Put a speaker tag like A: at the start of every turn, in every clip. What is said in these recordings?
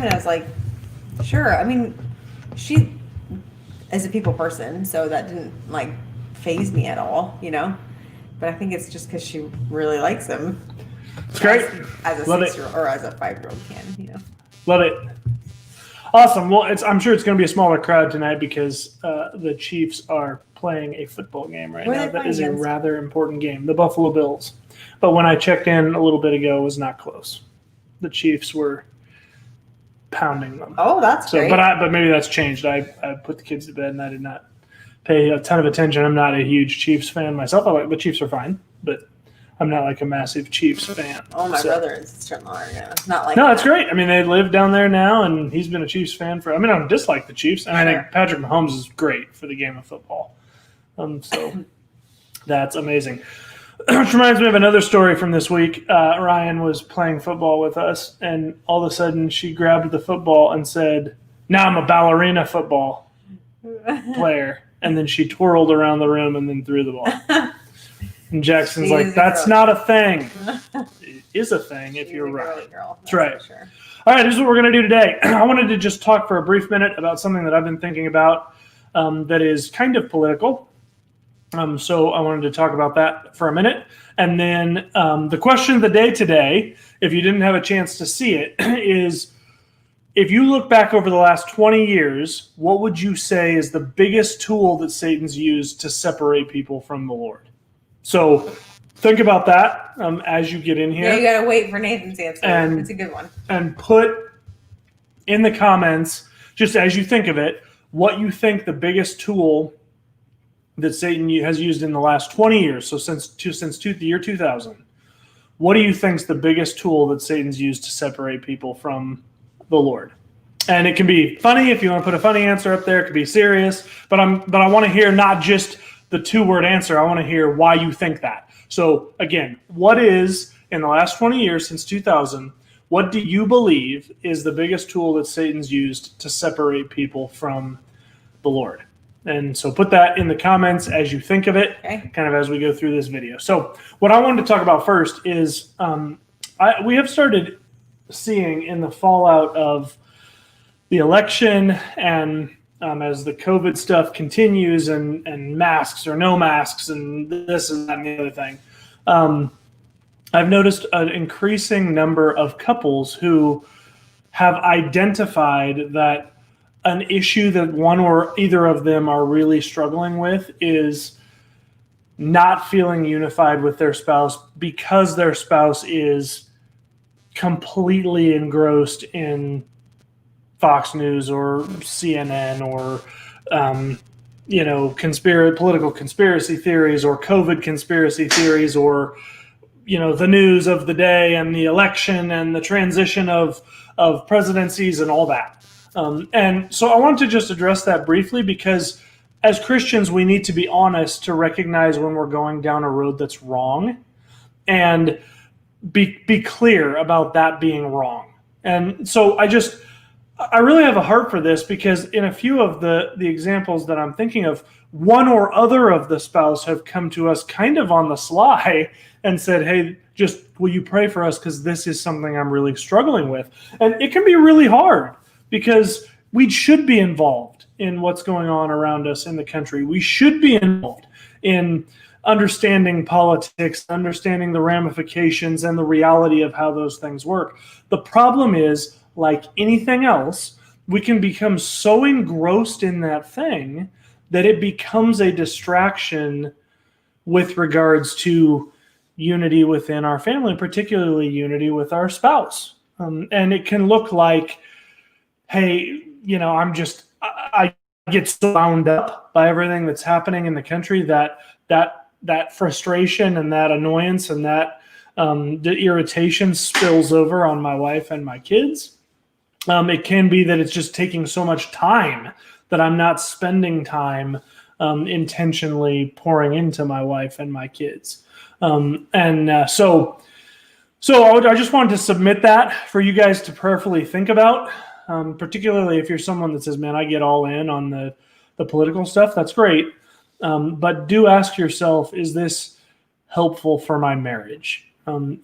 A: And I was like, sure. I mean, she is a people person, so that didn't like phase me at all, But I think it's just because she really likes him.
B: It's great.
A: As a 6-year-old or as a 5-year-old can,
B: Love it. Awesome. Well, I'm sure it's going to be a smaller crowd tonight because the Chiefs are playing a football game right now. That is a rather important game, the Buffalo Bills. But when I checked in a little bit ago, it was not close. The Chiefs were pounding them.
A: Oh, that's great.
B: But maybe that's changed. I put the kids to bed and I did not pay a ton of attention. I'm not a huge Chiefs fan myself. The Chiefs are fine, but I'm not like a massive Chiefs fan.
A: Oh, my brother and sister-in-law are not like.
B: No, it's great. I mean, they live down there now, and he's been a Chiefs fan I don't dislike the Chiefs, and I think Patrick Mahomes is great for the game of football. So that's amazing. Which reminds me of another story from this week. Ryan was playing football with us, and all of a sudden she grabbed the football and said, "Now I'm a ballerina football player." And then she twirled around the room and then threw the ball. And Jackson's like, "That's not a thing." It is a thing if you're right. That's right. Sure. All right, this is what we're going to do today. I wanted to just talk for a brief minute about something that I've been thinking about that is kind of political. So I wanted to talk about that for a minute. And then the question of the day today, if you didn't have a chance to see it, is if you look back over the last 20 years, what would you say is the biggest tool that Satan's used to separate people from the Lord? So think about that as you get in here.
A: Yeah, you got to wait for Nathan's answer. It's a good one.
B: And put in the comments, just as you think of it, what you think the biggest tool that Satan has used in the last 20 years, so since the year 2000, what do you think is the biggest tool that Satan's used to separate people from the Lord? And it can be funny if you want to put a funny answer up there. It could be serious, but I want to hear not just the 2-word answer. I want to hear why you think that. So again, what is in the last 20 years since 2000? What do you believe is the biggest tool that Satan's used to separate people from the Lord? And so put that in the comments as you think of it, kind of as we go through this video. So what I wanted to talk about first is we have started seeing in the fallout of the election and as the COVID stuff continues and masks or no masks and this and that and the other thing, I've noticed an increasing number of couples who have identified that an issue that one or either of them are really struggling with is not feeling unified with their spouse because their spouse is completely engrossed in Fox News or CNN or, political conspiracy theories or COVID conspiracy theories or, the news of the day and the election and the transition of presidencies and all that. And so I want to just address that briefly because as Christians, we need to be honest to recognize when we're going down a road that's wrong and be clear about that being wrong. And so I really have a heart for this because in a few of the examples that I'm thinking of, one or other of the spouse have come to us kind of on the sly and said, "Hey, just will you pray for us because this is something I'm really struggling with." And it can be really hard because we should be involved in what's going on around us in the country. We should be involved in understanding politics, understanding the ramifications and the reality of how those things work. The problem is, like anything else, we can become so engrossed in that thing that it becomes a distraction with regards to unity within our family, particularly unity with our spouse. And it can look like, hey, I get so wound up by everything that's happening in the country that frustration and that annoyance and that the irritation spills over on my wife and my kids. It can be that it's just taking so much time that I'm not spending time intentionally pouring into my wife and my kids. So I just wanted to submit that for you guys to prayerfully think about, particularly if you're someone that says, "Man, I get all in on the political stuff." That's great. But do ask yourself, is this helpful for my marriage?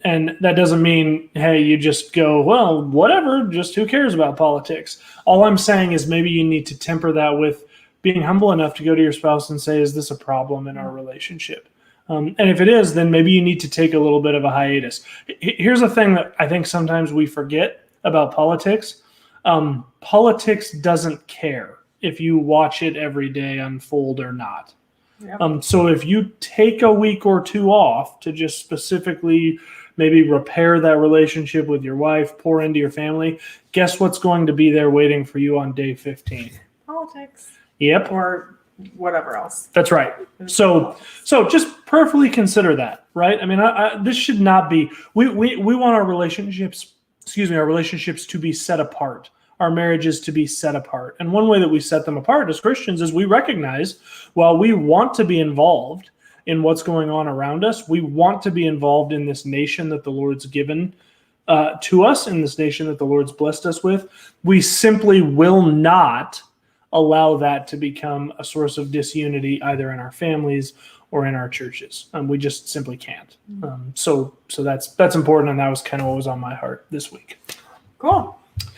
B: And that doesn't mean, hey, you just go, well, whatever, just who cares about politics? All I'm saying is maybe you need to temper that with being humble enough to go to your spouse and say, is this a problem in our relationship? And if it is, then maybe you need to take a little bit of a hiatus. Here's a thing that I think sometimes we forget about politics. Politics doesn't care if you watch it every day unfold or not. Yep. So if you take a week or two off to just specifically maybe repair that relationship with your wife, pour into your family, guess what's going to be there waiting for you on day 15?
A: Politics.
B: Yep.
A: Or whatever else.
B: That's right. So just prayerfully consider that, right? I mean, this should not be, we want our relationships to be set apart. Our marriages to be set apart. And one way that we set them apart as Christians is we recognize while we want to be involved in what's going on around us, we want to be involved in this nation that the Lord's given to us, in this nation that the Lord's blessed us with. We simply will not allow that to become a source of disunity either in our families or in our churches. We just simply can't. So that's important, and that was kind of what was on my heart this week.
A: Cool.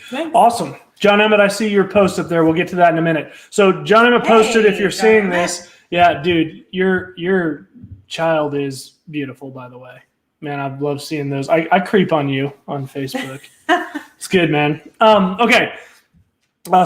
A: Thanks.
B: Awesome. John Emmett, I see your post up there. We'll get to that in a minute. So John Emmett posted, if you're seeing this, yeah, dude, your child is beautiful, by the way. Man, I love seeing those. I creep on you on Facebook. It's good, man. Okay.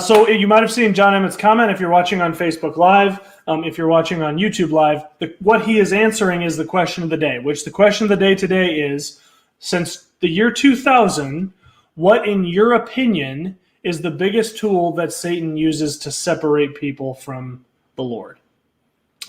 B: So you might have seen John Emmett's comment if you're watching on Facebook Live. If you're watching on YouTube Live, what he is answering is the question of the day, which the question of the day today is, since the year 2000, what, in your opinion, is the biggest tool that Satan uses to separate people from the Lord?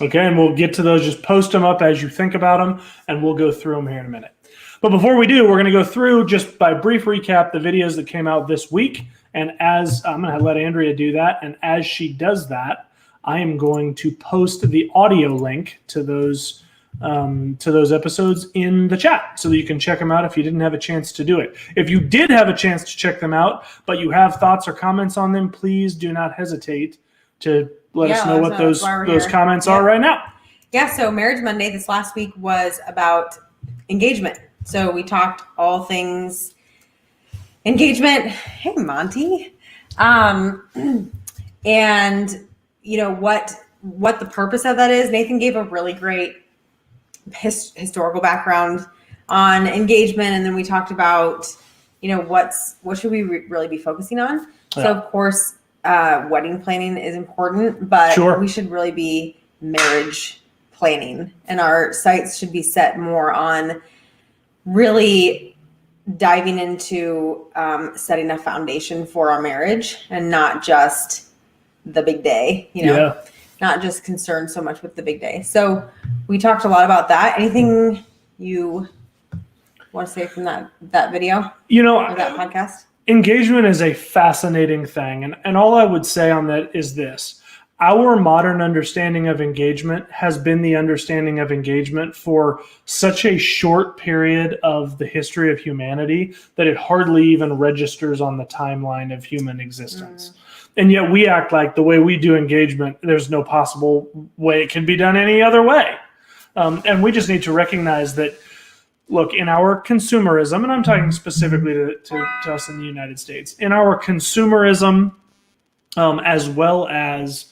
B: Okay, and we'll get to those. Just post them up as you think about them, and we'll go through them here in a minute. But before we do, we're going to go through, just by brief recap, the videos that came out this week. And as I'm going to let Andrea do that, and as she does that, I am going to post the audio link to those episodes in the chat so that you can check them out if you didn't have a chance to do it. If you did have a chance to check them out, but you have thoughts or comments on them, please do not hesitate to let us know what those comments are right now.
A: Yeah, so Marriage Monday this last week was about engagement. So we talked all things engagement. Hey, Monty. And you know what the purpose of that is. Nathan gave a really great historical background on engagement, and then we talked about, you know, what should we really be focusing on. Yeah. So of course, wedding planning is important, but we should really be marriage planning, and our sights should be set more on really diving into setting a foundation for our marriage, and not just the big day, you know, not just concerned so much with the big day. So we talked a lot about that. Anything you want to say from that video? You know, or that podcast?
B: Engagement is a fascinating thing. And all I would say on that is this. Our modern understanding of engagement has been the understanding of engagement for such a short period of the history of humanity that it hardly even registers on the timeline of human existence. And yet we act like the way we do engagement, there's no possible way it can be done any other way. And we just need to recognize that, look, in our consumerism, and I'm talking specifically to us in the United States, in our consumerism, as well as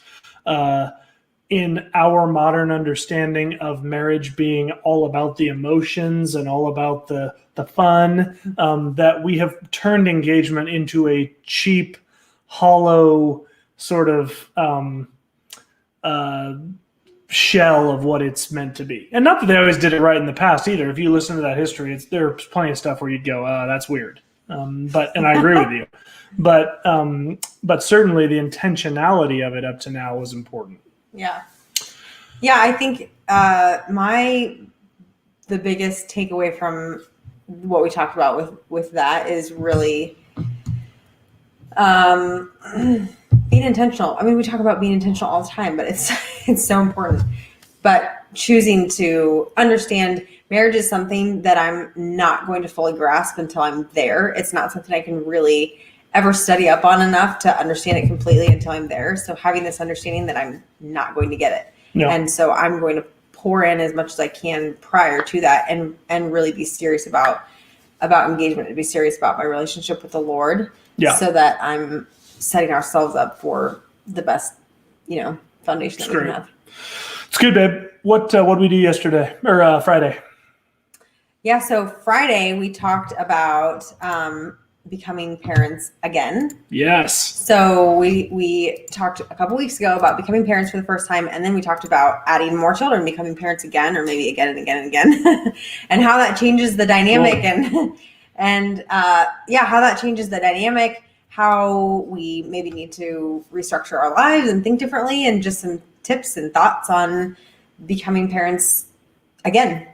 B: in our modern understanding of marriage being all about the emotions and all about the fun, that we have turned engagement into a cheap, hollow sort of shell of what it's meant to be. And not that they always did it right in the past either. If you listen to that history, there's plenty of stuff where you'd go, that's weird. And I agree with you. But certainly the intentionality of it up to now was important.
A: Yeah. Yeah, I think the biggest takeaway from what we talked about with that is really being intentional. I mean, we talk about being intentional all the time, but it's so important. But choosing to understand marriage is something that I'm not going to fully grasp until I'm there. It's not something I can really ever study up on enough to understand it completely until I'm there. So having this understanding that I'm not going to get it. Yeah. And so I'm going to pour in as much as I can prior to that, and really be serious about engagement, and be serious about my relationship with the Lord, so that I'm setting ourselves up for the best, foundation that we can have.
B: It's good, babe. What did we do yesterday or Friday?
A: Yeah, so Friday we talked about becoming parents again.
B: Yes.
A: So we talked a couple weeks ago about becoming parents for the first time, and then we talked about adding more children, becoming parents again, or maybe again and again and again, and how that changes the dynamic, and how that changes the dynamic, how we maybe need to restructure our lives and think differently, and just some tips and thoughts on becoming parents again.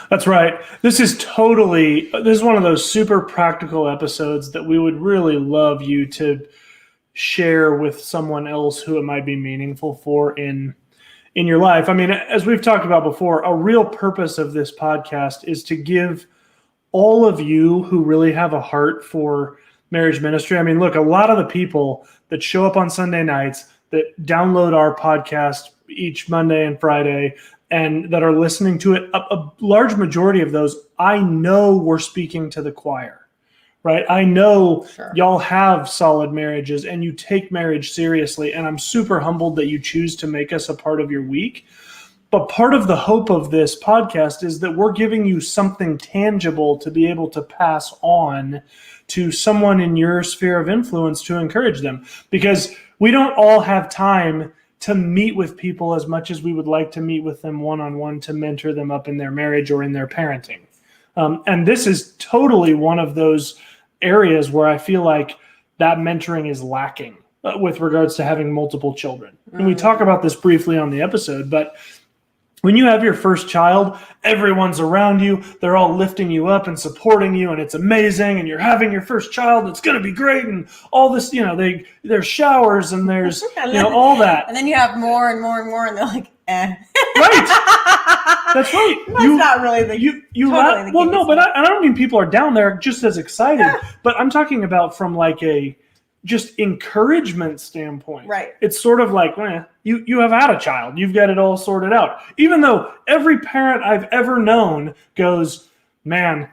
B: That's right. This is one of those super practical episodes that we would really love you to share with someone else who it might be meaningful for in your life. I mean, as we've talked about before, a real purpose of this podcast is to give all of you who really have a heart for marriage ministry. I mean, look, a lot of the people that show up on Sunday nights, that download our podcast each Monday and Friday, and that are listening to it, a large majority of those, I know we're speaking to the choir, right? I know y'all have solid marriages and you take marriage seriously. And I'm super humbled that you choose to make us a part of your week. But part of the hope of this podcast is that we're giving you something tangible to be able to pass on to someone in your sphere of influence to encourage them. Because we don't all have time to meet with people as much as we would like to meet with them one-on-one to mentor them up in their marriage or in their parenting. And this is totally one of those areas where I feel like that mentoring is lacking with regards to having multiple children. And we talk about this briefly on the episode, but when you have your first child, everyone's around you. They're all lifting you up and supporting you, and it's amazing. And you're having your first child. It's going to be great. And all this, there's showers and there's, all that.
A: And then you have more and more and more, and they're like, eh.
B: Right. That's right.
A: That's not really the
B: totally well, no, but I don't mean people are down there just as excited. But I'm talking about from like a just encouragement standpoint.
A: Right.
B: It's sort of like, you have had a child. You've got it all sorted out. Even though every parent I've ever known goes, man,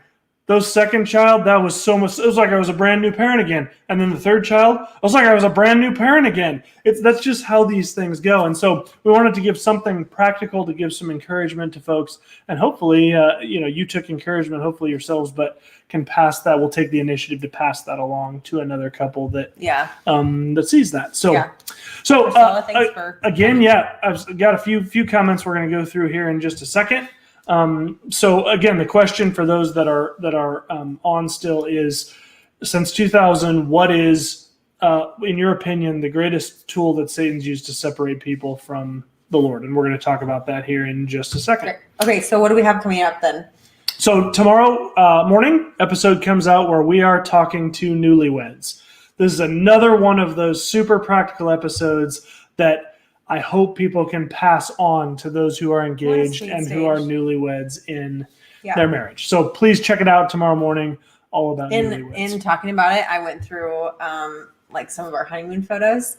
B: those second child, that was so much, it was like I was a brand new parent again. And then the third child, it was like I was a brand new parent again. That's just how these things go. And so we wanted to give something practical to give some encouragement to folks. And hopefully, you took encouragement, hopefully yourselves, but can pass that. We'll take the initiative to pass that along to another couple that sees that. So, I've got a few comments we're going to go through here in just a second. So again, the question for those that are on still is, since 2000, what is, in your opinion, the greatest tool that Satan's used to separate people from the Lord? And we're going to talk about that here in just a second.
A: Okay, so what do we have coming up then?
B: So tomorrow morning, episode comes out where we are talking to newlyweds. This is another one of those super practical episodes that I hope people can pass on to those who are engaged and who are newlyweds in their marriage. So please check it out tomorrow morning, all about newlyweds.
A: In talking about it, I went through some of our honeymoon photos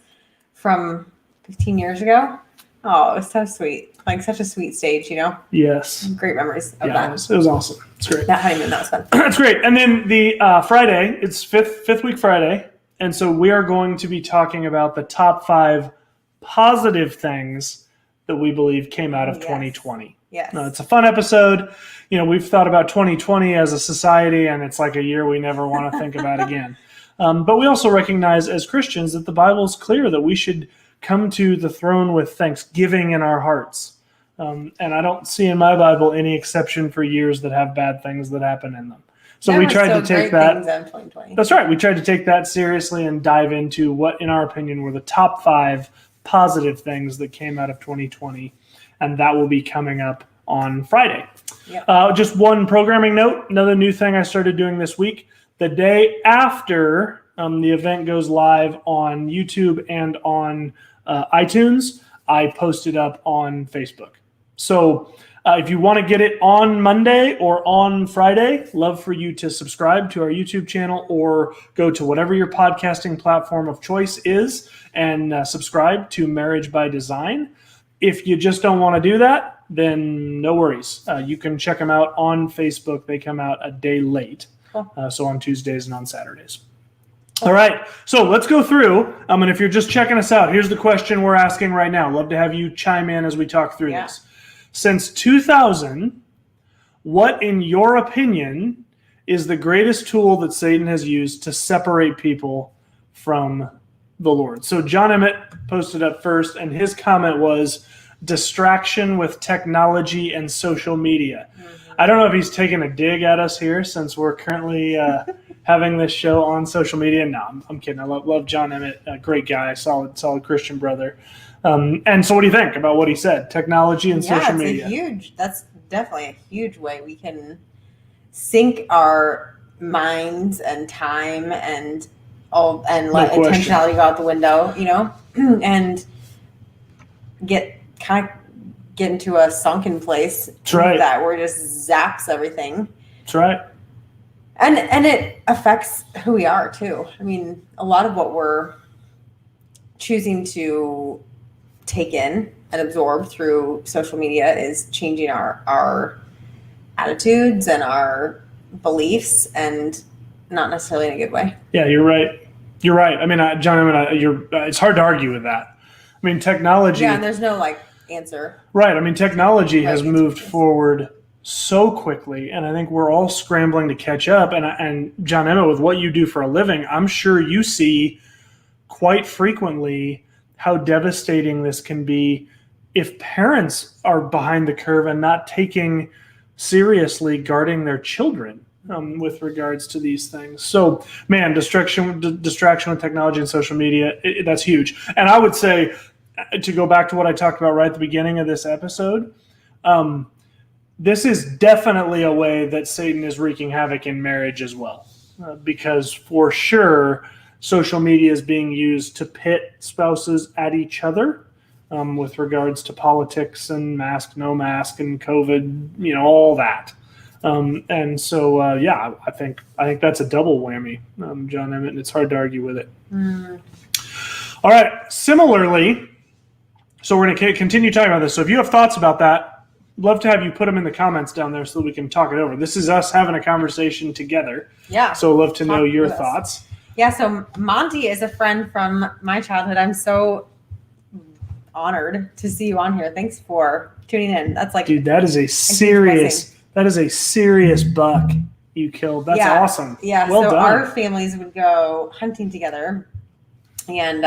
A: from 15 years ago. Oh, it was so sweet. Like such a sweet stage, Yes. Great memories of that.
B: It was awesome. It's great.
A: That honeymoon, that was fun.
B: That's great. And then the Friday, it's fifth week Friday. And so we are going to be talking about the top 5 positive things that we believe came out of 2020.
A: Yes.
B: It's a fun episode. We've thought about 2020 as a society, and it's like a year we never want to think about again. But we also recognize as Christians that the Bible is clear that we should come to the throne with thanksgiving in our hearts. And I don't see in my Bible any exception for years that have bad things that happen in them. So we tried to take that. That's right. We tried to take that seriously and dive into what, in our opinion, were the top 5 positive things that came out of 2020. And that will be coming up on Friday. Yep. Just one programming note, another new thing I started doing this week. The day after the event goes live on YouTube and on iTunes, I post it up on Facebook. So if you want to get it on Monday or on Friday, love for you to subscribe to our YouTube channel or go to whatever your podcasting platform of choice is and subscribe to Marriage by Design. If you just don't want to do that, then no worries. You can check them out on Facebook. They come out a day late,
A: Cool.
B: so on Tuesdays and on Saturdays. All right, so let's go through. And if you're just checking us out, here's the question we're asking right now. Love to have you chime in as we talk through this. Since 2000, what, in your opinion, is the greatest tool that Satan has used to separate people from the Lord? So John Emmett posted up first, and his comment was distraction with technology and social media. I don't know if he's taking a dig at us here since we're currently having this show on social media. No, I'm kidding. I love John Emmett, a great guy, solid Christian brother. And so what do you think about what he said? Technology and social media.
A: That's definitely a huge way we can sync our minds and time and let intentionality go out the window, and get into a sunken place.
B: That's right.
A: That where it just zaps everything.
B: That's right.
A: And it affects who we are too. I mean, a lot of what we're choosing to take in and absorb through social media is changing our attitudes and our beliefs, and not necessarily in a good way.
B: Yeah, you're right. You're right. I mean, John, it's hard to argue with that. I mean, technology.
A: Yeah, and there's no answer.
B: Right. I mean, technology has moved forward so quickly, and I think we're all scrambling to catch up. And John Emmett, with what you do for a living, I'm sure you see quite frequently how devastating this can be if parents are behind the curve and not taking seriously guarding their children with regards to these things. So, man, distraction with technology and social media, that's huge. And I would say, to go back to what I talked about right at the beginning of this episode, this is definitely a way that Satan is wreaking havoc in marriage as well. Because for sure, social media is being used to pit spouses at each other with regards to politics and mask, no mask, and COVID, all that. And so, I think that's a double whammy, John Emmett, and it's hard to argue with it. All right. Similarly, so we're going to continue talking about this. So if you have thoughts about that, love to have you put them in the comments down there so that we can talk it over. This is us having a conversation together.
A: Yeah.
B: So love to know your thoughts.
A: Yeah. So Monty is a friend from my childhood. I'm so honored to see you on here. Thanks for tuning in. That's
B: dude, that is a serious buck you killed. That's awesome.
A: Yeah.
B: Well done.
A: Our families would go hunting together, and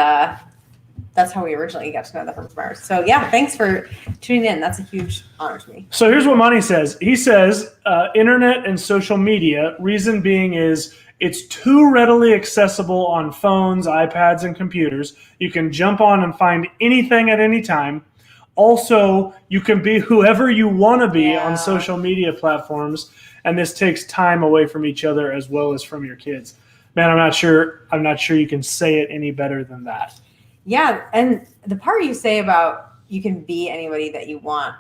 A: that's how we originally got to know the Hertzmeyers. So thanks for tuning in. That's a huge honor to me.
B: So here's what Monty says. He says, internet and social media, reason being is it's too readily accessible on phones, iPads, and computers. You can jump on and find anything at any time. Also, you can be whoever you want to be on social media platforms, and this takes time away from each other as well as from your kids. Man, I'm not sure you can say it any better than that.
A: Yeah, and the part you say about you can be anybody that you want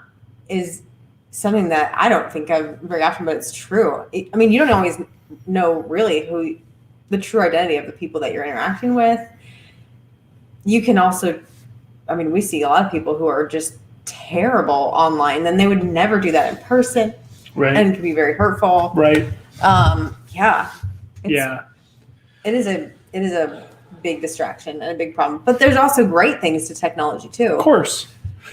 A: is something that I don't think of very often, but it's true. I mean, you don't always know really who the true identity of the people that you're interacting with. You can also, we see a lot of people who are just terrible online, and they would never do that in person.
B: Right.
A: And it can be very hurtful.
B: Right.
A: It is a big distraction and a big problem. But there's also great things to technology too.
B: Of course.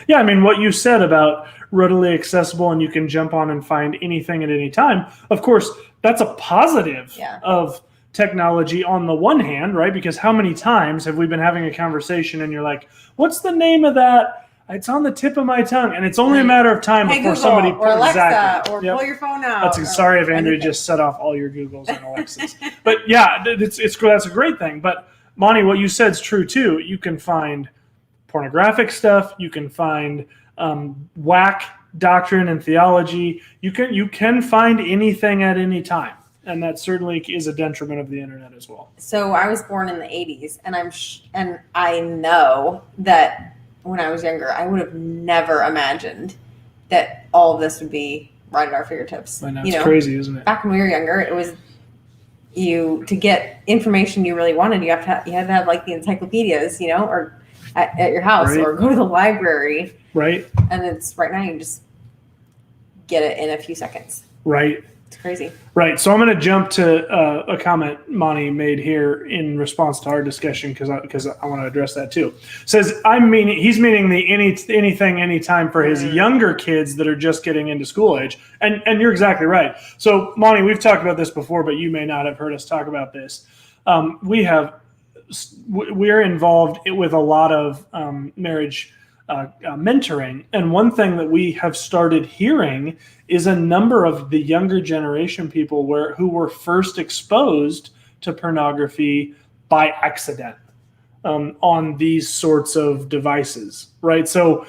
B: Yeah, what you said about readily accessible and you can jump on and find anything at any time, of course, that's a positive of technology on the one hand, right? Because how many times have we been having a conversation and you're like, what's the name of that? It's on the tip of my tongue, and it's only a matter of time before
A: Google,
B: somebody
A: or Alexa, or
B: Yep.
A: pull your phone out.
B: Sorry if Andrew just set off all your Googles and Alexas. But that's a great thing. But Monty, what you said is true too. You can find pornographic stuff. You can find whack doctrine and theology. You can find anything at any time, and that certainly is a detriment of the internet as well.
A: So I was born in the 80s, and I know that when I was younger, I would have never imagined that all of this would be right at our fingertips.
B: I know, it's crazy, isn't it?
A: Back when we were younger, it was to get information you really wanted, you had to have like the encyclopedias, or at your house,
B: right.
A: or go to the library.
B: Right.
A: And it's right now you just get it in a few seconds.
B: Right.
A: It's crazy.
B: Right. So I'm going to jump to a comment Monty made here in response to our discussion because I want to address that too. Says he's meaning the anything anytime for his younger kids that are just getting into school age. And you're exactly right. So Monty, we've talked about this before, but you may not have heard us talk about this. We're involved with a lot of marriage mentoring. And one thing that we have started hearing is a number of the younger generation people who were first exposed to pornography by accident on these sorts of devices, right? So,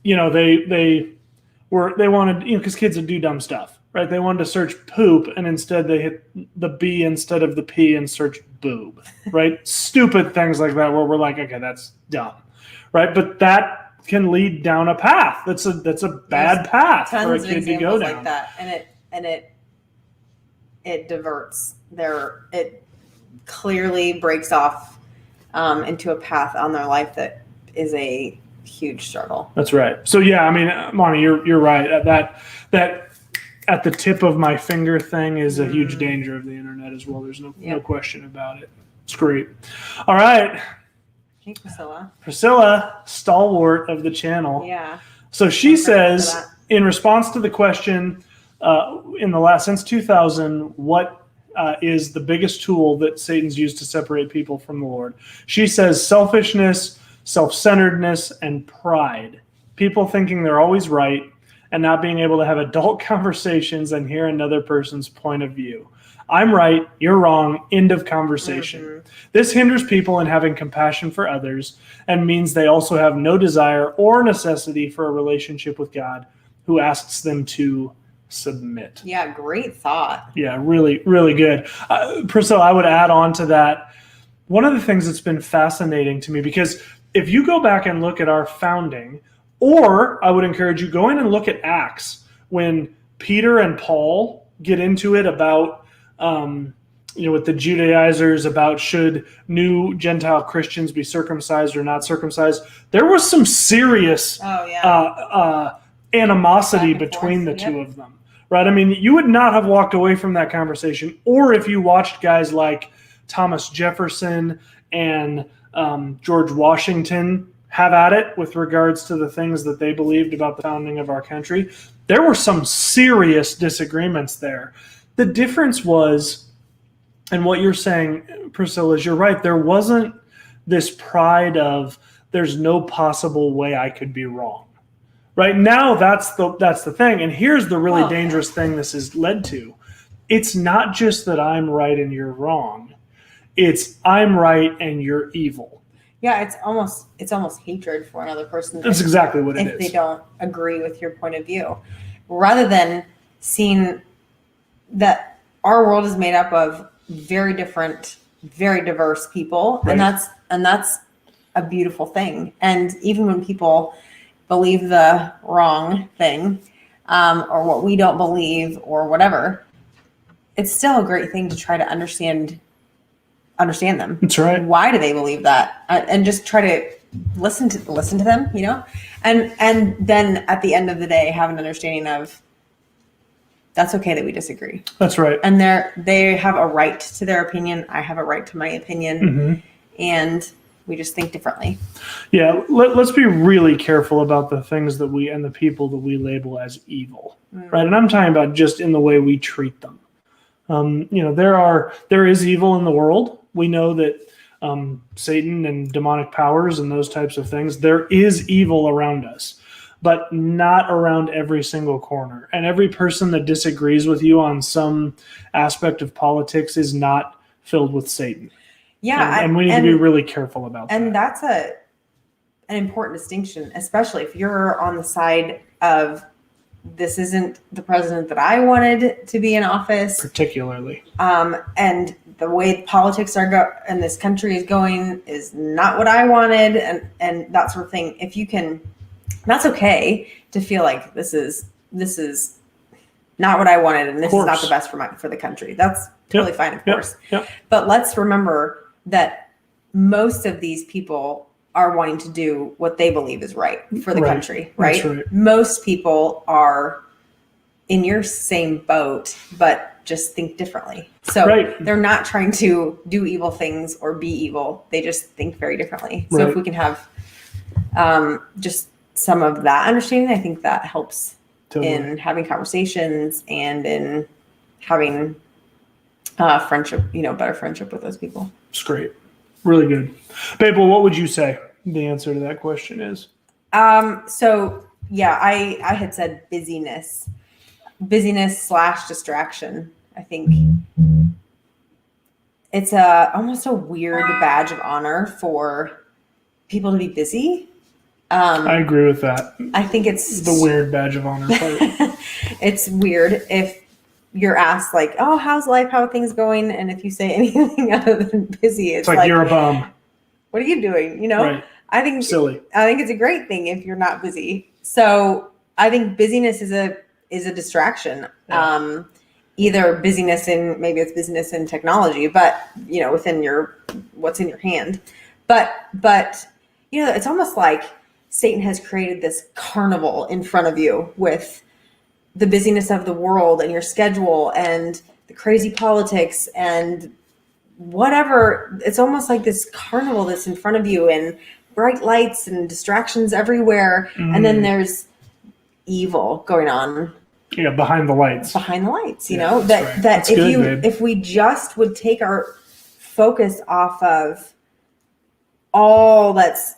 B: they wanted, because kids would do dumb stuff, right? They wanted to search poop, and instead they hit the B instead of the P and search boob, right? Stupid things like that where we're like, okay, that's dumb, right? But that can lead down a path. That's a bad path for a kid to go down.
A: Like that, and it diverts it clearly breaks off into a path on their life that is a huge struggle.
B: That's right. So yeah, I mean, Monty, you're right. That at the tip of my finger thing is a huge danger of the internet as well. There's no question about it. It's great. All right.
A: Hey, Priscilla.
B: Priscilla, stalwart of the channel.
A: Yeah.
B: So she says, in response to the question, since 2000, what is the biggest tool that Satan's used to separate people from the Lord? She says selfishness, self-centeredness, and pride. People thinking they're always right and not being able to have adult conversations and hear another person's point of view. I'm right, you're wrong, end of conversation. Mm-hmm. This hinders people in having compassion for others and means they also have no desire or necessity for a relationship with God, who asks them to submit.
A: Yeah, great thought.
B: Yeah, really, really good. Priscilla, I would add on to that. One of the things that's been fascinating to me, because if you go back and look at our founding, or I would encourage you, go in and look at Acts, when Peter and Paul get into it about with the Judaizers about should new Gentile Christians be circumcised or not circumcised. There was some serious animosity between the two of them, right? I mean, you would not have walked away from that conversation, or if you watched guys like Thomas Jefferson and George Washington have at it with regards to the things that they believed about the founding of our country, there were some serious disagreements there. The difference was, and what you're saying, Priscilla, is you're right. There wasn't this pride of there's no possible way I could be wrong. Right now, that's the thing. And here's the really dangerous thing this has led to. It's not just that I'm right and you're wrong. It's I'm right and you're evil.
A: Yeah, it's almost hatred for another person.
B: That's exactly what it is.
A: If they don't agree with your point of view, rather than seeing that our world is made up of very different, very diverse people, right. and that's a beautiful thing. And even when people believe the wrong thing, or what we don't believe, or whatever, it's still a great thing to try to understand them.
B: That's right.
A: Why do they believe that? And just try to listen to them, and then at the end of the day, have an understanding of that's okay that we disagree.
B: That's right.
A: And they have a right to their opinion. I have a right to my opinion. Mm-hmm. And we just think differently. Yeah.
B: Let's be really careful about the things that and the people that we label as evil, right? And I'm talking about just in the way we treat them. There is evil in the world. We know that Satan and demonic powers and those types of things, there is evil around us, but not around every single corner. And every person that disagrees with you on some aspect of politics is not filled with Satan.
A: Yeah.
B: And we need to be really careful about that.
A: And that's an important distinction, especially if you're on the side of this isn't the president that I wanted to be in office.
B: Particularly.
A: And the way politics and this country is going is not what I wanted, and that sort of thing. If you can, that's okay to feel like this is not what I wanted, and this is not the best for the country. That's totally fine, of course.
B: Yep.
A: But let's remember that most of these people are wanting to do what they believe is right for the country, right?
B: That's right?
A: Most people are in your same boat, but just think differently. So
B: Right.
A: they're not trying to do evil things or be evil. They just think very differently. So
B: Right.
A: if we can have just some of that understanding, I think that helps in having conversations and in having friendship, better friendship with those people.
B: It's great. Really good. Babel, what would you say the answer to that question is?
A: So yeah, I had said busyness / distraction. I think it's almost a weird badge of honor for people to be busy.
B: I agree with that.
A: I think it's
B: the weird badge of honor part.
A: It's weird if you're asked like, oh, how's life? How are things going? And if you say anything other than busy, it's like
B: you're a bum.
A: What are you doing?
B: Right.
A: I think
B: silly.
A: I think it's a great thing if you're not busy. So I think busyness is a distraction.
B: Yeah.
A: Either busyness in, maybe it's business in technology, but within what's in your hand. But it's almost like Satan has created this carnival in front of you with the busyness of the world and your schedule and the crazy politics and whatever. It's almost like this carnival that's in front of you and bright lights and distractions everywhere. And then there's evil going on.
B: Yeah, behind the lights.
A: That if we just would take our focus off of all that's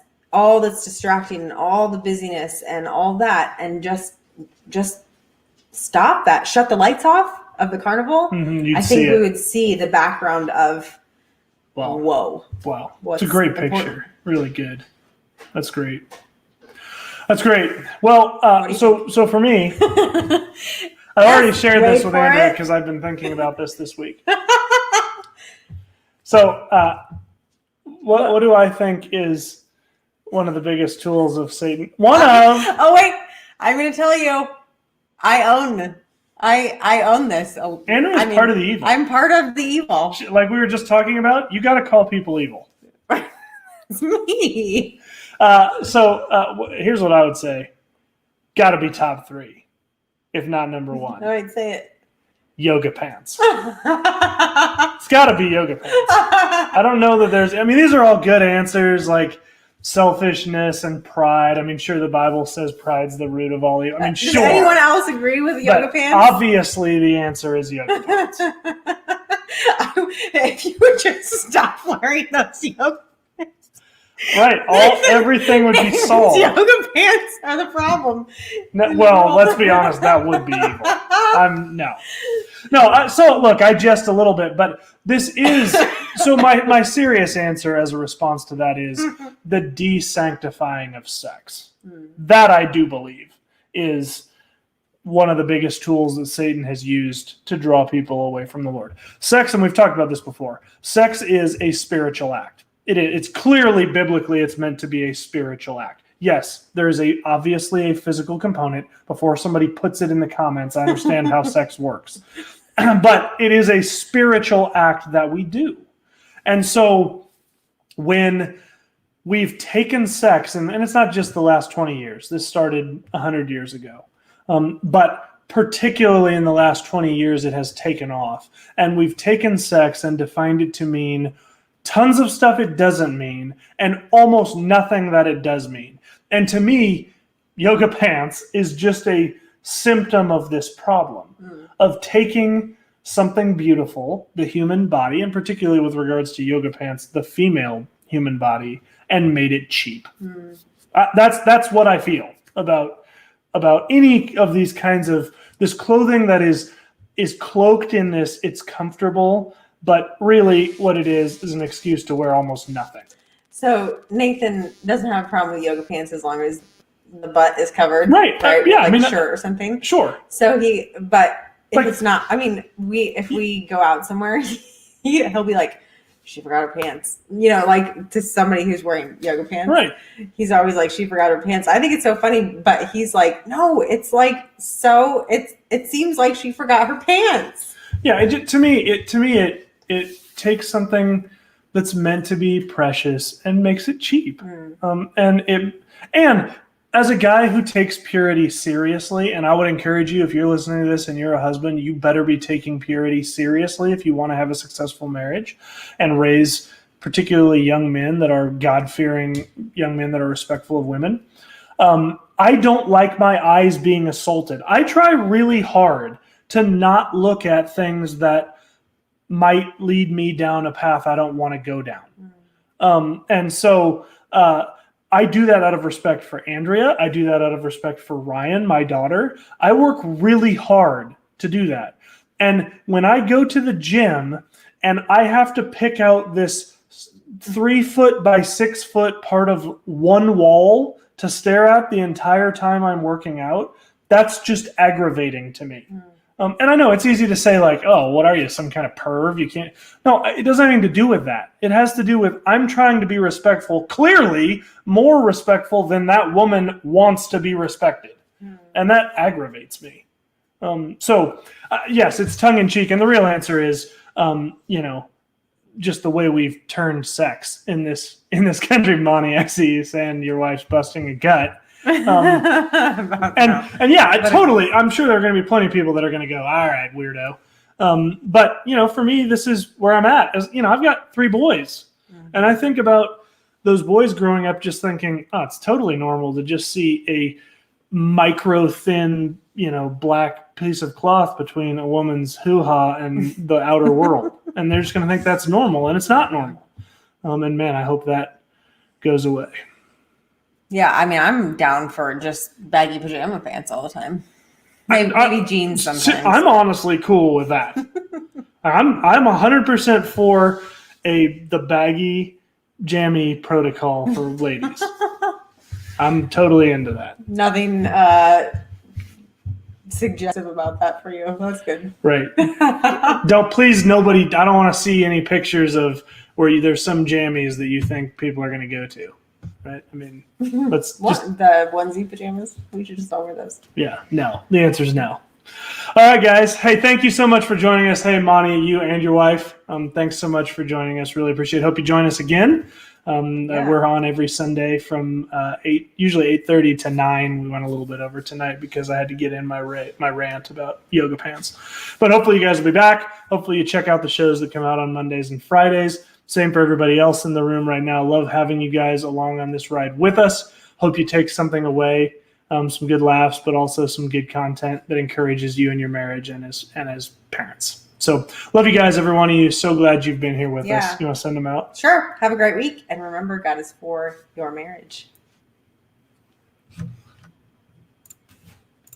A: distracting and all the busyness and all that, and just stop that, shut the lights off of the carnival, I think we would see the background of whoa.
B: Wow. It's a great picture. Really good. That's great. Well, so for me, I already shared this with Andrea because I've been thinking about this week. So what do I think is one of the biggest tools of Satan?
A: Oh, wait. I'm going to tell you. I own this.
B: Andrea's part of the evil.
A: I'm part of the evil.
B: Like we were just talking about, you got to call people evil.
A: It's me.
B: So here's what I would say. Got to be top 3, if not number 1.
A: All right, say it.
B: Yoga pants. It's got to be yoga pants. I don't know that these are all good answers, like selfishness and pride. Sure, the Bible says pride's the root of all evil.
A: Does anyone else agree with yoga pants?
B: Obviously, the answer is yoga pants.
A: If you would just stop wearing those yoga pants.
B: Right. Everything would be solved.
A: Yoga pants are the problem.
B: No, well, let's be honest, that would be evil. No. So look, I jest a little bit, but this is so. My serious answer as a response to that is the desanctifying of sex. That I do believe is one of the biggest tools that Satan has used to draw people away from the Lord. Sex, and we've talked about this before. Sex is a spiritual act. It's clearly biblically it's meant to be a spiritual act. Yes, there is obviously a physical component. Before somebody puts it in the comments, I understand how sex works. But it is a spiritual act that we do. And so when we've taken sex, and it's not just the last 20 years. This started 100 years ago. But particularly in the last 20 years, it has taken off. And we've taken sex and defined it to mean tons of stuff it doesn't mean, and almost nothing that it does mean. And to me, yoga pants is just a symptom of this problem of taking something beautiful, the human body, and particularly with regards to yoga pants, the female human body, and made it cheap. That's what I feel about any of these kinds of this clothing that is cloaked in this. It's comfortable. But really, what it is an excuse to wear almost nothing.
A: So Nathan doesn't have a problem with yoga pants as long as the butt is covered,
B: right? Yeah,
A: like a shirt or something.
B: Sure.
A: So if it's not, if we go out somewhere, he'll be like, she forgot her pants. Like to somebody who's wearing yoga pants.
B: Right.
A: He's always like, she forgot her pants. I think it's so funny, but he's like, no, it's like it seems like she forgot her pants. Yeah,
B: to me it takes something that's meant to be precious and makes it cheap. And as a guy who takes purity seriously, and I would encourage you, if you're listening to this and you're a husband, you better be taking purity seriously if you want to have a successful marriage and raise particularly young men that are God-fearing young men that are respectful of women. I don't like my eyes being assaulted. I try really hard to not look at things that might lead me down a path I don't want to go down. And so I do that out of respect for Andrea. I do that out of respect for Ryan, my daughter. I work really hard to do that. And when I go to the gym and I have to pick out this 3 foot by 6 foot part of one wall to stare at the entire time I'm working out, that's just aggravating to me. And I know it's easy to say like, oh, what are you, some kind of perv? You can't. No, it doesn't have anything to do with that. It has to do with I'm trying to be respectful, clearly more respectful than that woman wants to be respected. And that aggravates me. Yes, it's tongue in cheek. And the real answer is, just the way we've turned sex in this country. Monty, I see you saying your wife's busting a gut. And yeah, totally. I'm sure there are going to be plenty of people that are going to go, all right, weirdo. But for me, this is where I'm at. As I've got 3 boys, and I think about those boys growing up, just thinking, oh, it's totally normal to just see a micro thin, black piece of cloth between a woman's hoo-ha and the outer world, and they're just going to think that's normal, and it's not normal. And man, I hope that goes away.
A: Yeah, I mean, I'm down for just baggy pajama pants all the time. Maybe jeans sometimes.
B: I'm honestly cool with that. I'm 100% for the baggy jammy protocol for ladies. I'm totally into that.
A: Nothing suggestive about that for you. That's good.
B: Right. I don't want to see any pictures of where there's some jammies that you think people are going to go to. Right? I mean, let's just
A: the onesie pajamas. We should just all wear those.
B: Yeah, no. The answer is no. All right, guys. Hey, thank you so much for joining us. Hey, Monty, you and your wife. Thanks so much for joining us. Really appreciate it. Hope you join us again. We're on every Sunday from usually 8:30 to 9. We went a little bit over tonight because I had to get in my rant about yoga pants. But hopefully you guys will be back. Hopefully you check out the shows that come out on Mondays and Fridays. Same for everybody else in the room right now. Love having you guys along on this ride with us. Hope you take something away, some good laughs, but also some good content that encourages you in your marriage and as parents. So love you guys, every one of you. So glad you've been here with us. You want to send them out?
A: Sure. Have a great week. And remember, God is for your marriage.